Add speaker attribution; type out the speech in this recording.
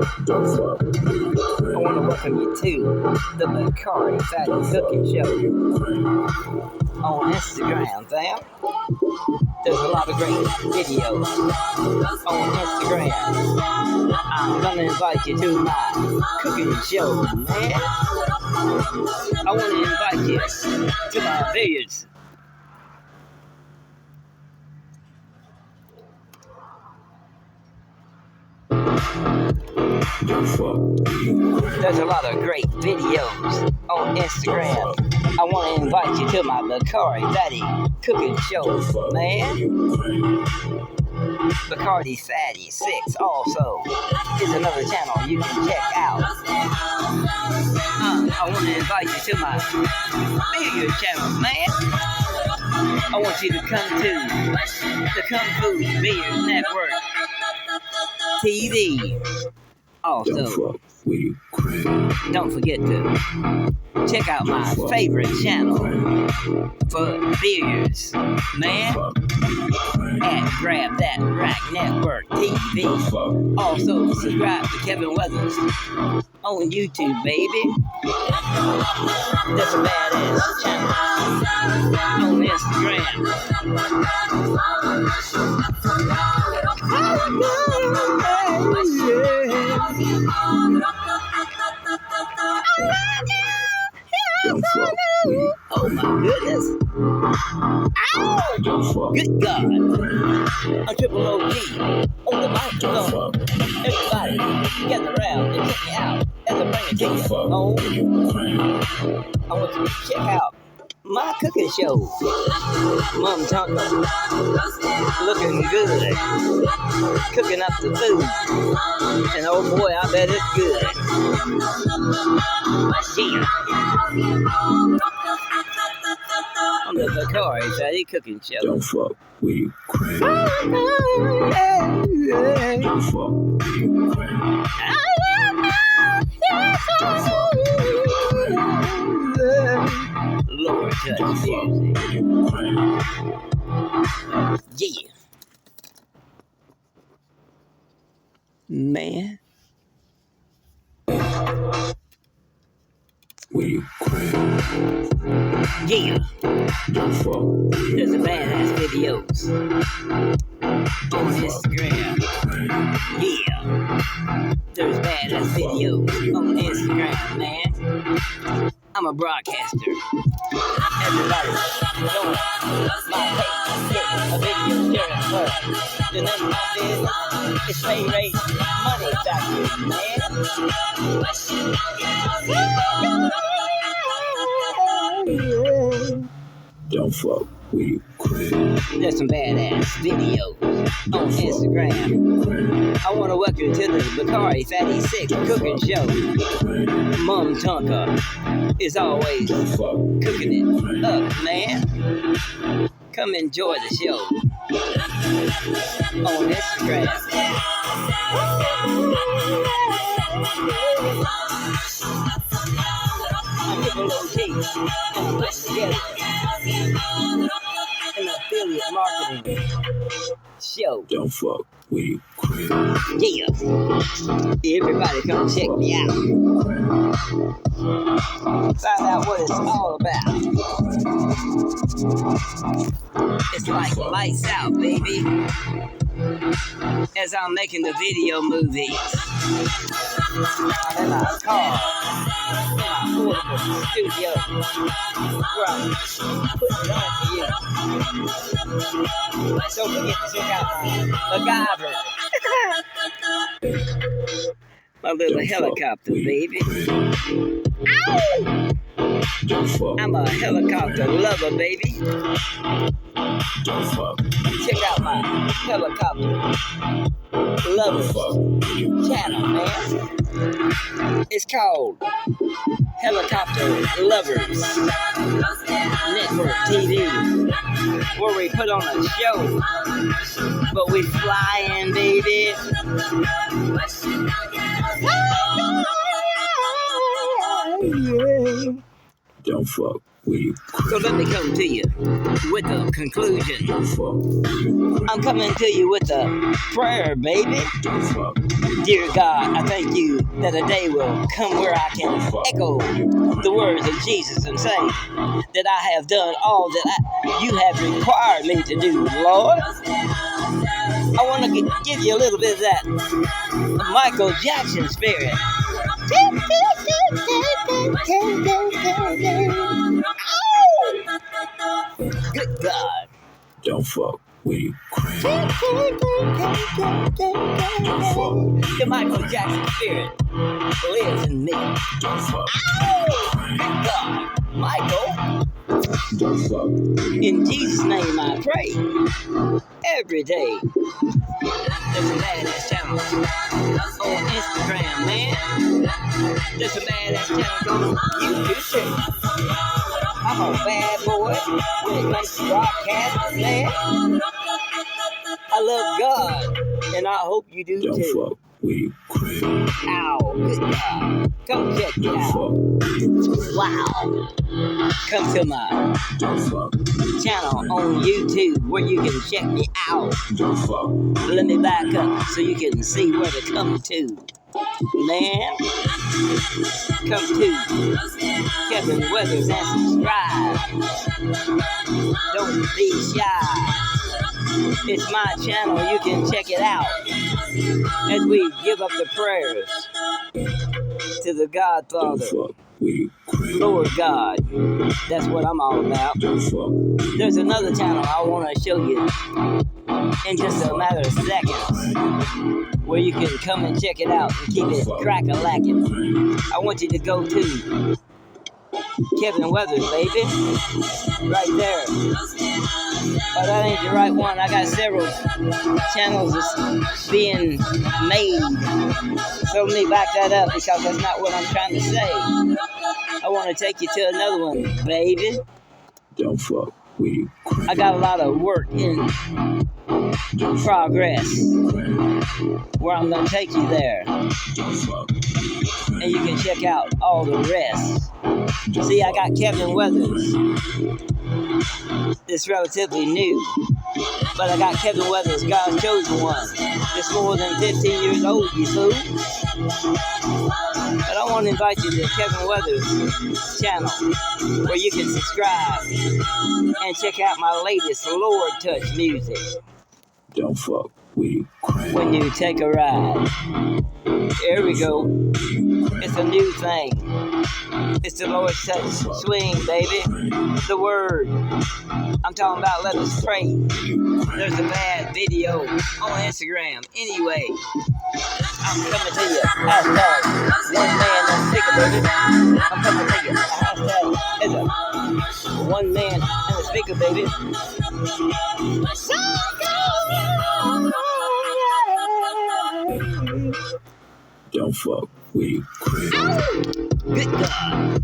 Speaker 1: I want to welcome you to the Bakaryfattycookingshow on Instagram, fam. There's a lot of great videos on Instagram. I'm gonna invite you to my cooking show, man. I want to invite you to my billiards. There's a lot of great videos on Instagram. I want to invite you to my Bakaryfatty cooking show, man. Bakaryfatty6 also is another channel you can check out. I want to invite you to my billiard channel, man. I want you to come to the Kung Fu Billiard Network TV. Also, don't forget to check out my favorite channel for billiards, man, at Grab That Rack Network TV. Also, subscribe to Kevin Weathers on YouTube, baby. That's a badass channel on Instagram. Oh my goodness. Ow! Good God. I'm TRIPPLEO'G on the microphone. Everybody, gather around and check me out as I bring it to you. I want you to check out my cooking show. Mom Tunka, looking good, cooking up the food, and oh boy, I bet it's good. Yeah. On the Bakaryfatty cooking show.
Speaker 2: Don't fuck with you, crazy. Don't fuck with you, crazy.
Speaker 1: Lord touch music. Yeah. Man.
Speaker 2: Will you crazy?
Speaker 1: Yeah.
Speaker 2: Don't fuck with you.
Speaker 1: There's a badass videos on Instagram. Yeah. There's badass videos on Instagram, man. I'm a broadcaster. Everybody, join my page, get a video sharing first. The name of my business is Pay Rate Money Factory, man.
Speaker 2: Don't fuck with you, crazy.
Speaker 1: There's some badass videos on Instagram. I want to welcome you to the Bakaryfatty6 cooking show. Mom Tunka is always cooking it up, man. Come enjoy the show on Instagram. I'm TRIPPLEO'G and put together an affiliate marketing show.
Speaker 2: Don't fuck with you, crazy.
Speaker 1: Yeah. Everybody come check me out. Find out what it's all about. It's like lights out, baby. As I'm making the video movies. I'm in my car. In my portable studio. Where I'm putting it on for you. Don't forget to check out my MacGyver. My little helicopter, baby. Ow! I'm a helicopter lover, baby.
Speaker 2: Don't fuck.
Speaker 1: Check out my helicopter lovers channel, man. It's called Helicopter Lovers Network TV, where we put on a show, but we flying, baby.
Speaker 2: Don't fuck with you.
Speaker 1: So let me come to you with a conclusion.
Speaker 2: Don't fuck with you.
Speaker 1: I'm coming to you with a prayer, baby.
Speaker 2: Don't fuck.
Speaker 1: Dear God, I thank you that a day will come where I can echo the words of Jesus and say that I have done all that you have required me to do, Lord. I want to give you a little bit of that Michael Jackson spirit. Good God.
Speaker 2: Don't fuck with you. Don't fuck.
Speaker 1: The Michael Jackson spirit lives in me.
Speaker 2: Don't fuck.
Speaker 1: Good God. Michael,
Speaker 2: Don't fuck.
Speaker 1: in Jesus' name I pray. Every day. There's some badass channels on Instagram, man. There's some badass channels on YouTube too. I'm a bad boy when it comes to broadcasting, man. I love God, and I hope you do
Speaker 2: Don't
Speaker 1: too.
Speaker 2: fuck with you.
Speaker 1: Ow, good God. Come check it
Speaker 2: Don't
Speaker 1: out.
Speaker 2: fuck with you.
Speaker 1: Wow. Come to my
Speaker 2: Don't fuck.
Speaker 1: channel on YouTube where you can check me out.
Speaker 2: Don't fuck.
Speaker 1: Let me back up so you can see where to come to. Man, come to Kevin Weathers and subscribe. Don't be shy. It's my channel. You can check it out as we give up the prayers to the
Speaker 2: Don't
Speaker 1: Godfather,
Speaker 2: fuck with you.
Speaker 1: Lord God. That's what I'm all about.
Speaker 2: Don't fuck.
Speaker 1: There's another channel I want to show you in just a matter of seconds where you can come and check it out and keep it crack-a-lacking. I want you to go to Kevin Weathers, baby. Right there. But that ain't the right one. I got several channels that's being made. So let me back that up because that's not what I'm trying to say. I want to take you to another one, baby.
Speaker 2: Don't fuck with you.
Speaker 1: I got a lot of work in progress where I'm going to take you there.
Speaker 2: Don't fuck.
Speaker 1: And you can check out all the rest. See, I got Kevin Weathers. It's relatively new. But I got Kevin Weathers, God's chosen one. It's more than 15 years old, you fool. But I want to invite you to Kevin Weathers' channel where you can subscribe and check out my latest Lord Touch music
Speaker 2: Don't fuck with you.
Speaker 1: when you take a ride. Here we go. It's a new thing. It's the Lord's Touch swing, baby. The word. I'm talking about let us pray. There's a bad video on Instagram. Anyway, I'm coming to you. Hashtag one man and a speaker, baby. I'm coming to you. Hashtag is a one man and a speaker, baby.
Speaker 2: Don't fuck with you.
Speaker 1: Good God.